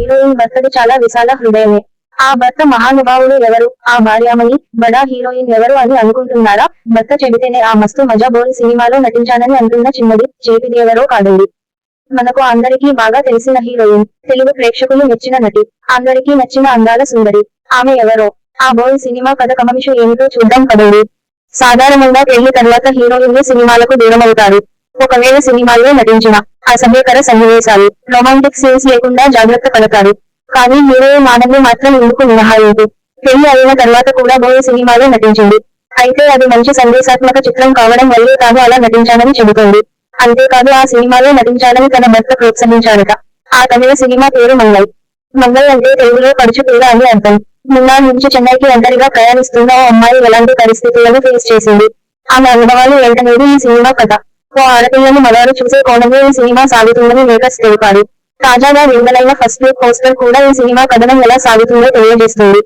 Heroine భర్తది చాలా విశాల హృదయమే. ఆ భర్త మహానుభావుడు ఎవరు, ఆ భార్యామణి, బడా హీరోయిన్ ఎవరు అని అనుకుంటున్నారా? భర్త చెబితేనే ఆ మస్తు మజా బోల్ సినిమాలో నటించానని అంటున్న చిన్నది చేతిది ఎవరో కాదండి. మనకు అందరికీ బాగా తెలిసిన హీరోయిన్, తెలుగు ప్రేక్షకులు మెచ్చిన నటి, అందరికీ నచ్చిన అందాల సుందరి. ఆమె ఎవరో? ఆ బోల్ సినిమా కథ కమమిషు ఏమిటో చూద్దాం పదండి. సాధారణంగా పెళ్లి తర్వాత హీరోయిన్లు సినిమాలకు దూరమవుతారు. ఒకవేళ సినిమాల్లో నటించిన అసభ్యకర సన్నివేశాలు, రొమాంటిక్ సీన్స్ లేకుండా జాగ్రత్త పడతారు. కానీ హీరోయిన్ ఆనంది మాత్రం ఇందుకు మినహాయింపు. పెళ్లి అయిన తర్వాత కూడా బోల్ సినిమాలో నటించింది. అయితే అది మంచి సందేశాత్మక చిత్రం కావడం వల్లే తాను అలా నటించానని చెబుతోంది. అంతేకాదు ఆ సినిమాలో నటించాలని తన భర్త ప్రోత్సహించాడట. ఆ తమిళ సినిమా పేరు మంగళ్. మంగళ్ అంటే తెలుగులో పడుచు పిల్ల అని అర్థం. మున్నార్ నుంచి చెన్నైకి ఒంటరిగా ప్రయాణిస్తున్న ఓ అమ్మాయి ఎలాంటి పరిస్థితులను ఫేస్ చేసింది, ఆమె అనుభవాలు ఏంటనేది ఈ సినిమా కథ. ఓ ఆడపిల్లను మగాడు చూసే కోణంలో ఈ సినిమా సాగుతుందని మేకర్స్ తెలిపారు. తాజాగా విడుదలైన ఫస్ట్ లుక్ పోస్టర్ కూడా ఈ సినిమా కథనం ఎలా సాగుతుందో తెలియజేస్తుంది.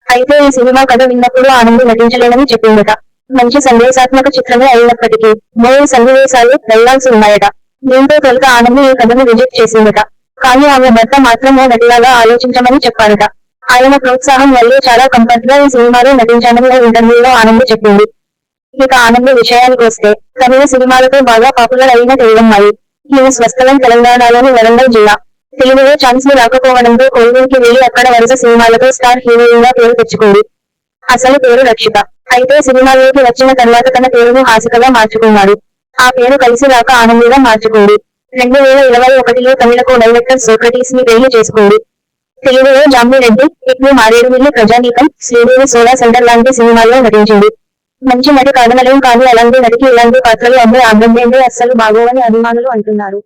అయితే ఈ సినిమా కథ విన్నప్పుడు ఆనంది నటించలేనని చెప్పిందట. మంచి సందేశాత్మక చిత్రమే అయినప్పటికీ బోల్డ్ సన్నివేశాలు, డైలాగ్స్ ఉన్నాయట. దీంతో తొలుత ఆనంది ఈ కథను రిజెక్ట్ చేసిందట. కానీ ఆమె భర్త మాత్రం ఓ నటిలాగా ఆలోచించమని చెప్పారట. ఆయన ప్రోత్సాహం వల్లే చాలా కంఫర్ట్ గా ఈ సినిమాలో నటించానని ఓ ఇంటర్వ్యూలో ఆనంది చెప్పింది. ఇక ఆనంది విషయానికొస్తే, తమిళ సినిమాలతో బాగా పాపులర్ అయిన తెలుగమ్మాయి. ఈమె స్వస్థలం తెలంగాణలోని వరంగల్ జిల్లా. తెలుగులో ఛాన్స్లు రాకపోవడంతో కోల్గేట్కి వెళ్లి అక్కడ వరుస సినిమాలతో స్టార్ హీరోయిన్ గా పేరు తెచ్చుకుంది. అసలు పేరు రక్షిత. అయితే సినిమాల్లోకి వచ్చిన తర్వాత తన పేరును హాసికగా మార్చుకున్నాడు. ఆ పేరు కలిసి రాక ఆనందిగా మార్చుకుంది. 2021లో తమిళకు డైరెక్టర్ సోక్రటీస్ ని పెళ్లి చేసుకుంది. తెలుగులో జాంబీ రెడ్డి, ఇట్లు మారేడుమిల్లి ప్రజానీకం, శ్రీదేవి సోలా సెంటర్ లాంటి సినిమాల్లో నటించింది. మంచి నటి కాదనలేం, కానీ అలాంటి నటికి ఇలాంటి పాత్రలు అమ్మే అసలు బాగోవని అభిమానులు అంటున్నారు.